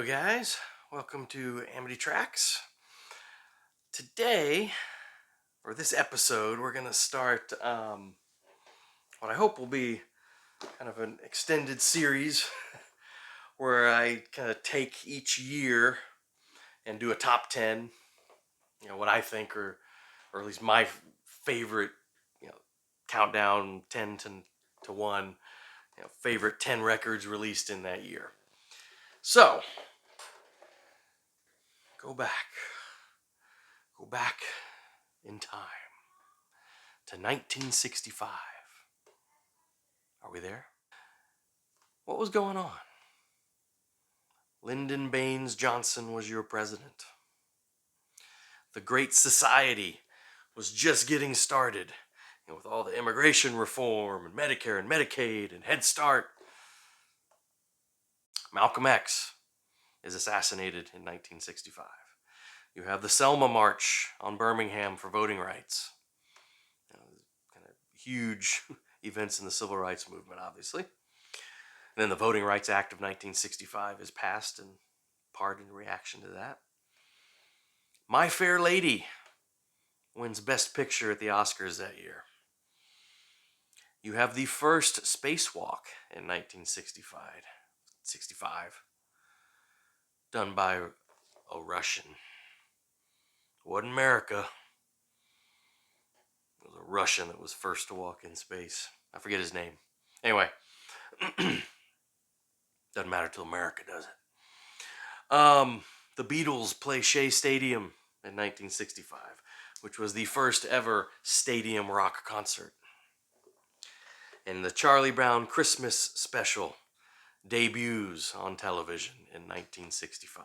Hello guys, welcome to Amity Tracks. Today, or this episode, we're going to start what I hope will be kind of an extended series where I kind of take each year and do a top 10, what I think or at least my favorite, countdown 10 to 1, favorite 10 records released in that year. So, go back in time to 1965. Are we there? What was going on? Lyndon Baines Johnson was your president. The Great Society was just getting started, with all the immigration reform and Medicare and Medicaid and Head Start. Malcolm X is assassinated in 1965. You have the Selma March on Birmingham for voting rights. Kind of huge events in the civil rights movement, obviously. And then the Voting Rights Act of 1965 is passed, in part in reaction to that. My Fair Lady wins Best Picture at the Oscars that year. You have the first spacewalk in 1965, done by a Russian. It wasn't America. It was a Russian that was first to walk in space. I forget his name. Anyway, doesn't matter till America does it. The Beatles play Shea Stadium in 1965, which was the first ever stadium rock concert. And the Charlie Brown Christmas special debuts on television in 1965.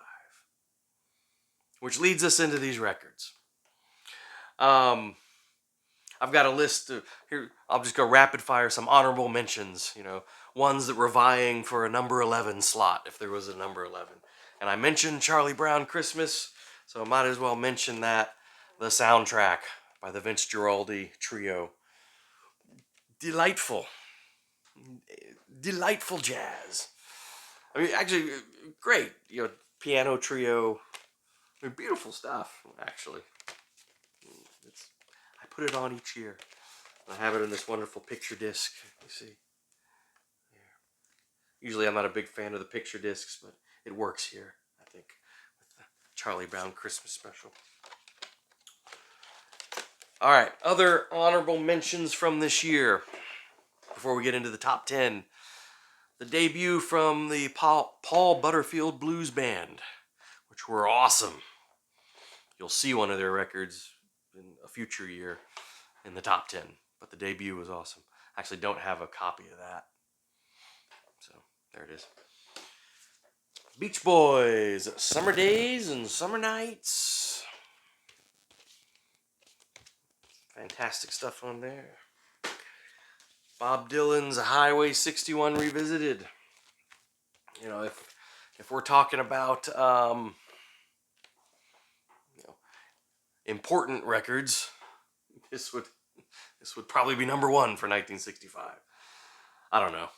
Which leads us into these records. I've got a list of, here. I'll just go rapid fire some honorable mentions, ones that were vying for a number 11 slot if there was a number 11. And I mentioned Charlie Brown Christmas, so I might as well mention that. The soundtrack by the Vince Guaraldi Trio. Delightful jazz. I mean, actually, great. Piano trio. I mean, beautiful stuff, actually. I put it on each year. I have it in this wonderful picture disc. You see. Usually I'm not a big fan of the picture discs, but it works here, I think, with the Charlie Brown Christmas special. All right, other honorable mentions from this year before we get into the top 10. The debut from the Paul Butterfield Blues Band, which were awesome. You'll see one of their records in a future year in the top 10, but the debut was awesome. I actually don't have a copy of that. So, there it is. Beach Boys, Summer Days and Summer Nights. Fantastic stuff on there. Bob Dylan's Highway 61 Revisited. If we're talking about important records, this would probably be number 1 for 1965. I don't know.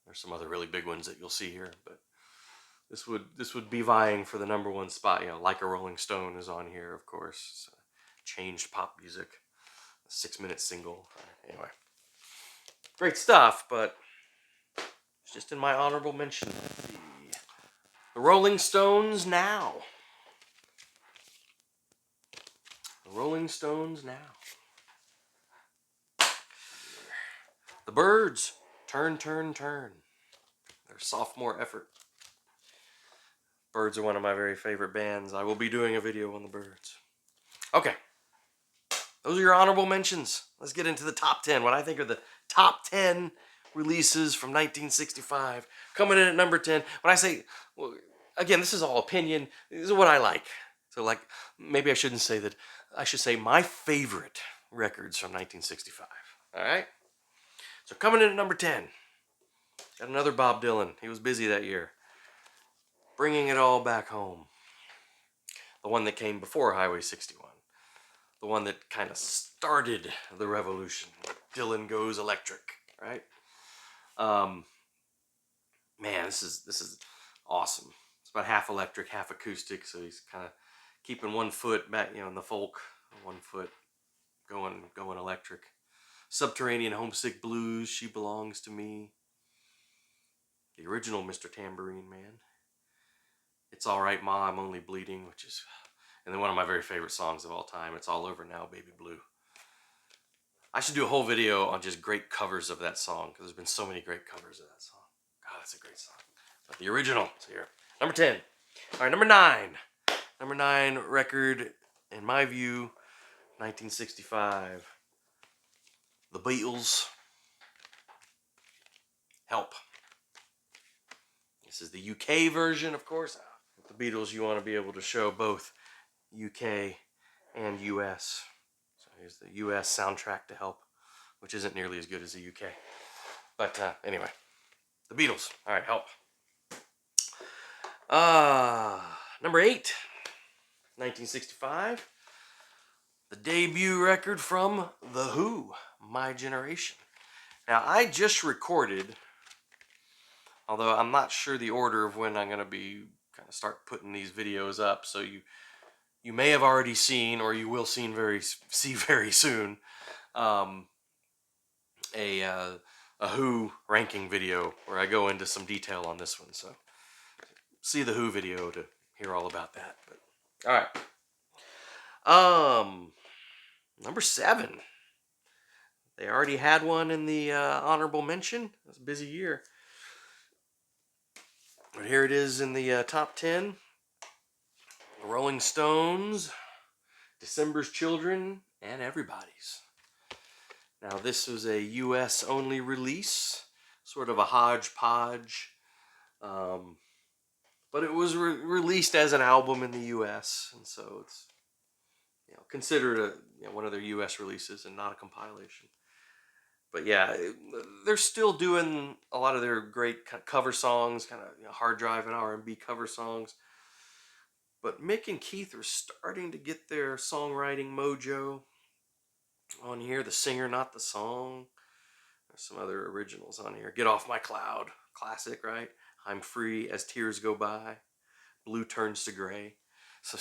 There's some other really big ones that you'll see here, but this would be vying for the number 1 spot. Like a Rolling Stone is on here, of course. It's changed pop music, a 6-minute single. Anyway, great stuff, but it's just in my honorable mention. The Rolling Stones Now. The Rolling Stones Now. The Byrds, Turn, Turn, Turn. Their sophomore effort. Byrds are one of my very favorite bands. I will be doing a video on the Byrds. Okay. Those are your honorable mentions. Let's get into the top 10. What I think are the top 10 releases from 1965. Coming in at number 10. When I say, well, again, this is all opinion. This is what I like. So, maybe I shouldn't say that. I should say my favorite records from 1965. All right? So, coming in at number 10. Got another Bob Dylan. He was busy that year. Bringing It All Back Home. The one that came before Highway 61. The one that kind of started the revolution. Dylan Goes Electric, right? Man, this is awesome. It's about half electric, half acoustic. So he's kind of keeping one foot back, in the folk, one foot going electric. Subterranean Homesick Blues, She Belongs to Me. The original Mr. Tambourine Man. It's Alright Ma, I'm Only Bleeding, and then one of my very favorite songs of all time, It's All Over Now, Baby Blue. I should do a whole video on just great covers of that song, because there's been so many great covers of that song. God, that's a great song. But the original is here. Number 10. All right, number 9. Number 9 record, in my view, 1965. The Beatles. Help. This is the UK version, of course. With the Beatles, you want to be able to show both UK and US. So here's the US soundtrack to Help, which isn't nearly as good as the UK. But anyway, the Beatles. All right, Help. Number 8, 1965. The debut record from The Who, My Generation. Now, I just recorded, although I'm not sure the order of when I'm going to be kind of start putting these videos up, so you may have already seen, or you will see very soon, a Who ranking video where I go into some detail on this one. So see the Who video to hear all about that. But all right. Number 7. They already had one in the honorable mention. It was a busy year. But here it is in the top 10. The Rolling Stones, December's Children, and Everybody's. Now this was a US only release, sort of a hodgepodge. But it was released as an album in the US, and so it's considered one of their US releases and not a compilation. But yeah, they're still doing a lot of their great kind of cover songs, kind of hard drive and R&B cover songs. But Mick and Keith are starting to get their songwriting mojo on here. The Singer, Not the Song. There's some other originals on here. Get Off My Cloud, classic, right? I'm Free, As Tears Go By. Blue Turns to Gray. So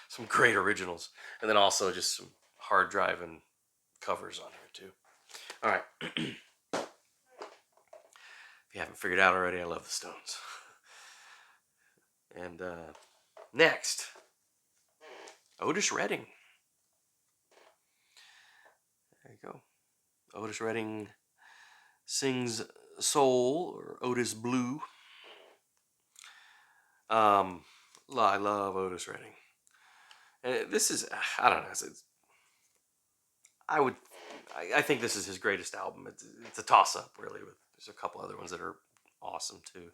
some great originals. And then also just some hard driving covers on here too. All right. If you haven't figured out already, I love the Stones. And next, Otis Redding. There you go. Otis Redding sings Soul, or Otis Blue. I love Otis Redding. And this is, I don't know, I think this is his greatest album. It's a toss-up, really. There's a couple other ones that are awesome, too.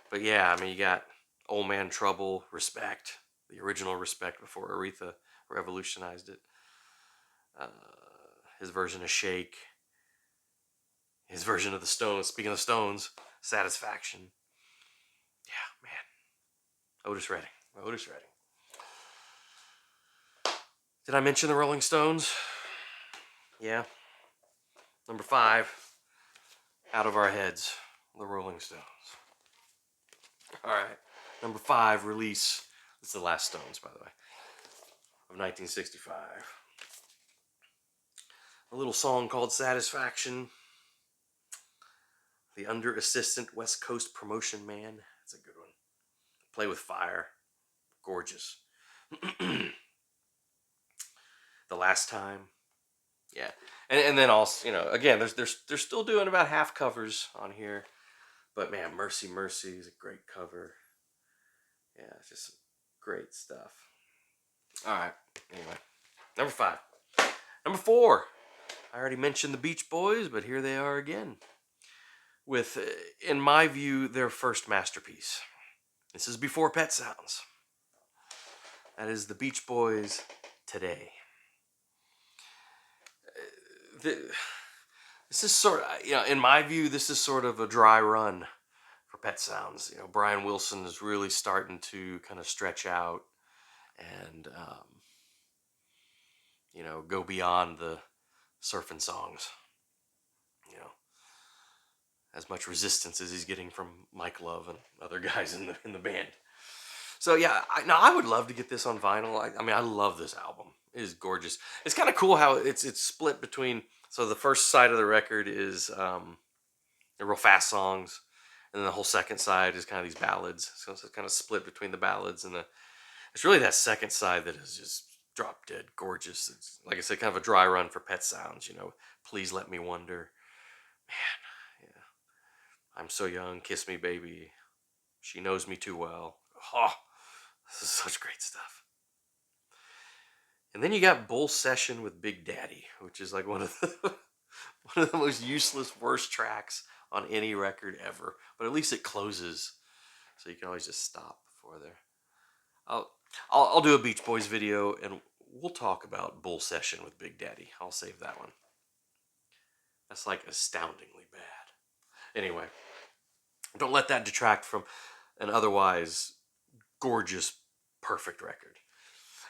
But yeah, I mean, you got Old Man Trouble, Respect, the original Respect before Aretha revolutionized it. His version of Shake. His version of the Stones. Speaking of Stones, Satisfaction. Yeah, man. Otis Redding. Did I mention the Rolling Stones? Yeah. Number 5. Out of Our Heads. The Rolling Stones. All right. Number 5 release. It's the last Stones, by the way. Of 1965. A little song called Satisfaction. The Under Assistant West Coast Promotion Man. That's a good one. Play with Fire. Gorgeous. The Last Time. Yeah. And then also, again, they're still doing about half covers on here. But man, Mercy Mercy is a great cover. Yeah, it's just great stuff. All right. Anyway, number 5. Number 4. I already mentioned the Beach Boys, but here they are again. With, in my view, their first masterpiece. This is before Pet Sounds. That is the Beach Boys Today. This is sort of, in my view, this is sort of a dry run for Pet Sounds. Brian Wilson is really starting to kind of stretch out and, go beyond the surfing songs. as much resistance as he's getting from Mike Love and other guys in the band. So yeah, I would love to get this on vinyl. I mean, I love this album. It is gorgeous. It's kind of cool how it's split between. So the first side of the record is the real fast songs, and then the whole second side is kind of these ballads. So it's kind of split between the ballads and the. It's really that second side that is just drop dead gorgeous. It's like I said, kind of a dry run for Pet Sounds. Please let me wonder. Man, yeah. I'm so young. Kiss me, baby. She knows me too well. Oh, this is such great stuff. And then you got Bull Session with Big Daddy, which is like one of the one of the most useless, worst tracks on any record ever. But at least it closes, so you can always just stop before there. I'll do a Beach Boys video, and we'll talk about Bull Session with Big Daddy. I'll save that one. That's like astoundingly bad. Anyway, don't let that detract from an otherwise gorgeous, perfect record.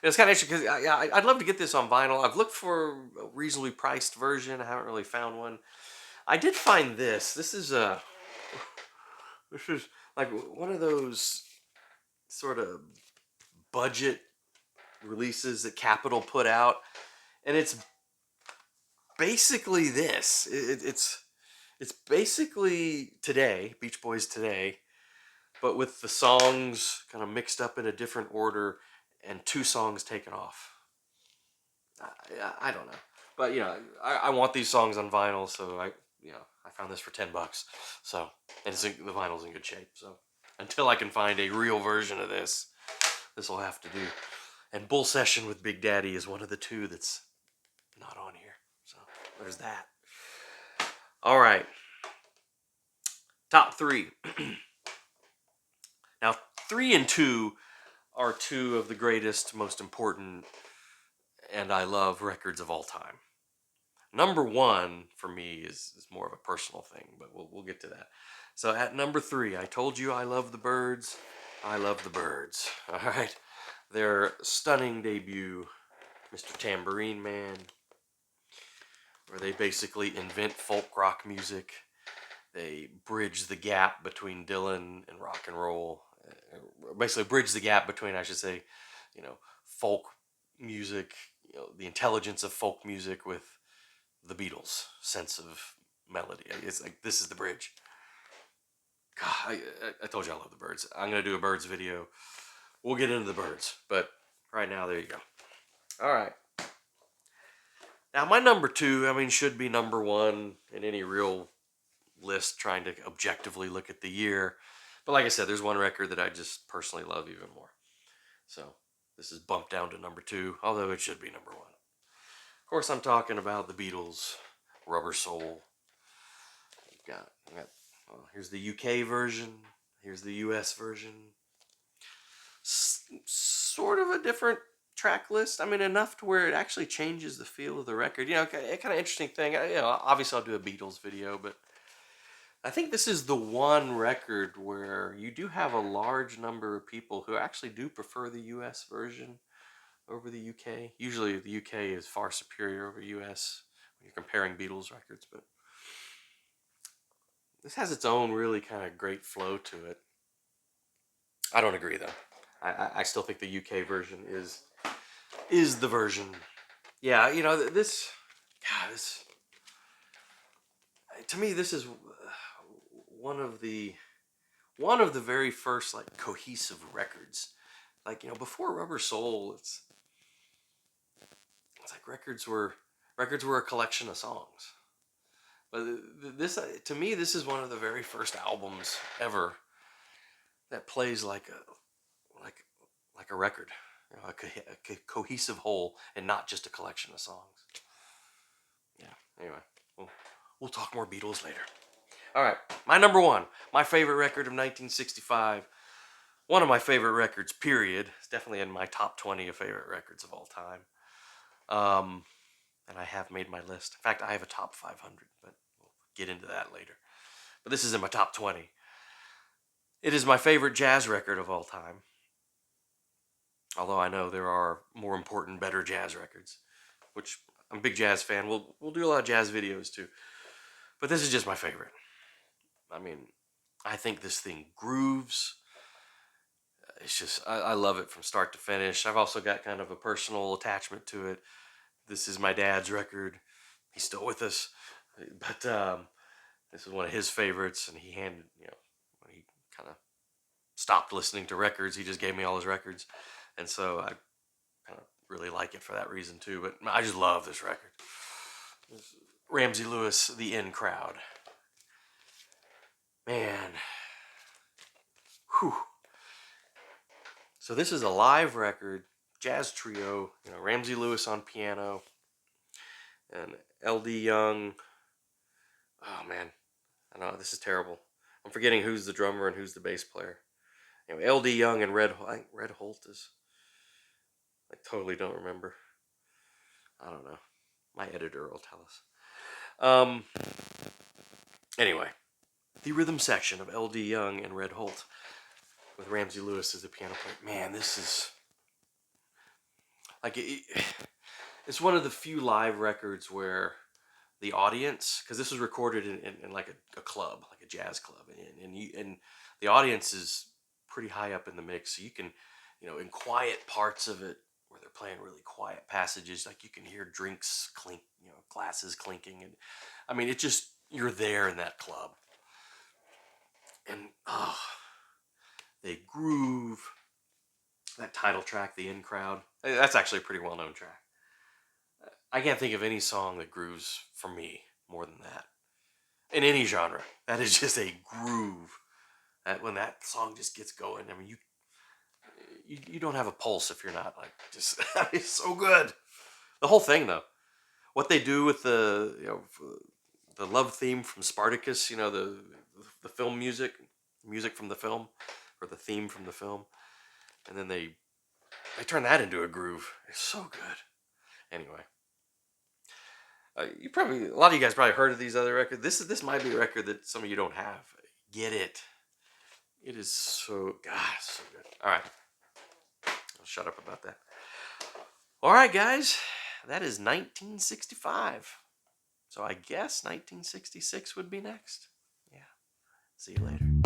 And it's kind of interesting because I'd love to get this on vinyl. I've looked for a reasonably priced version. I haven't really found one. I did find this. This is like one of those sort of budget releases that Capitol put out, and it's basically this. It's basically Today, Beach Boys Today, but with the songs kind of mixed up in a different order and 2 songs taken off. I don't know, but I want these songs on vinyl, so I found this for $10. So, and the vinyl's in good shape. So until I can find a real version of this will have to do. And Bull Session with Big Daddy is one of the 2 that's not on here. So there's that. All right. Top 3. Now, 3 and 2 are 2 of the greatest, most important, and I love records of all time. Number 1 for me is more of a personal thing, but we'll get to that. So at number 3, I told you I love the Byrds. I love the Byrds. All right. Their stunning debut, Mr. Tambourine Man, where they basically invent folk rock music. They bridge the gap between Dylan and rock and roll. Basically bridge the gap between, I should say, folk music, the intelligence of folk music with the Beatles' sense of melody. It's like, this is the bridge. God, I told you I love the Byrds. I'm going to do a Byrds video. We'll get into the Byrds, but right now, there you go. All right. Now, my number 2, should be number 1 in any real list trying to objectively look at the year. But like I said, there's one record that I just personally love even more. So this is bumped down to number 2, although it should be number 1. Of course, I'm talking about the Beatles' Rubber Soul. Here's the UK version. Here's the US version. Sort of a different track list. Enough to where it actually changes the feel of the record. Kind of interesting thing. Obviously I'll do a Beatles video, but I think this is the one record where you do have a large number of people who actually do prefer the US version over the UK. Usually the UK is far superior over US when you're comparing Beatles records, but this has its own really kind of great flow to it. I don't agree though. I still think the UK version is the version. Yeah, this to me, this is one of the very first like cohesive records. Like, before Rubber Soul, it's like records were a collection of songs. But this, to me, this is one of the very first albums ever that plays like a record, a cohesive whole, and not just a collection of songs. Yeah. Anyway, we'll talk more Beatles later. All right, my number 1, my favorite record of 1965. One of my favorite records, period. It's definitely in my top 20 of favorite records of all time. And I have made my list. In fact, I have a top 500, but we'll get into that later. But this is in my top 20. It is my favorite jazz record of all time. Although I know there are more important, better jazz records, which I'm a big jazz fan. We'll do a lot of jazz videos too. But this is just my favorite. I mean, I think this thing grooves. It's just, I love it from start to finish. I've also got kind of a personal attachment to it. This is my dad's record. He's still with us, but this is one of his favorites, and he handed, when he kind of stopped listening to records, he just gave me all his records, and so I kind of really like it for that reason too. But I just love this record. Ramsey Lewis, The In Crowd. Man, whew. So this is a live record, jazz trio. Ramsey Lewis on piano, and L.D. Young. Oh man, I know this is terrible. I'm forgetting who's the drummer and who's the bass player. Anyway, L.D. Young and Red Holt is. I totally don't remember. I don't know. My editor will tell us. Anyway, the rhythm section of L.D. Young and Red Holt with Ramsey Lewis as the piano player. Man, this is like it's one of the few live records where the audience, because this was recorded in like a club, like a jazz club, and the audience is pretty high up in the mix, so you can, in quiet parts of it where they're playing really quiet passages, like you can hear drinks clink, glasses clinking, and I mean, it just, you're there in that club, and they groove. That title track, The In Crowd, that's actually a pretty well-known track. I can't think of any song that grooves for me more than that. In any genre, that is just a groove. That when that song just gets going, I mean, you don't have a pulse if you're not like just. It's so good. The whole thing, though, what they do with the love theme from Spartacus, the film music from the film, or the theme from the film, and then they turn that into a groove. It's so good. Anyway. A lot of you guys probably heard of these other records. This might be a record that some of you don't have. Get it. It is so good. All right, I'll shut up about that. All right, guys, that is 1965. So I guess 1966 would be next. Yeah. See you later.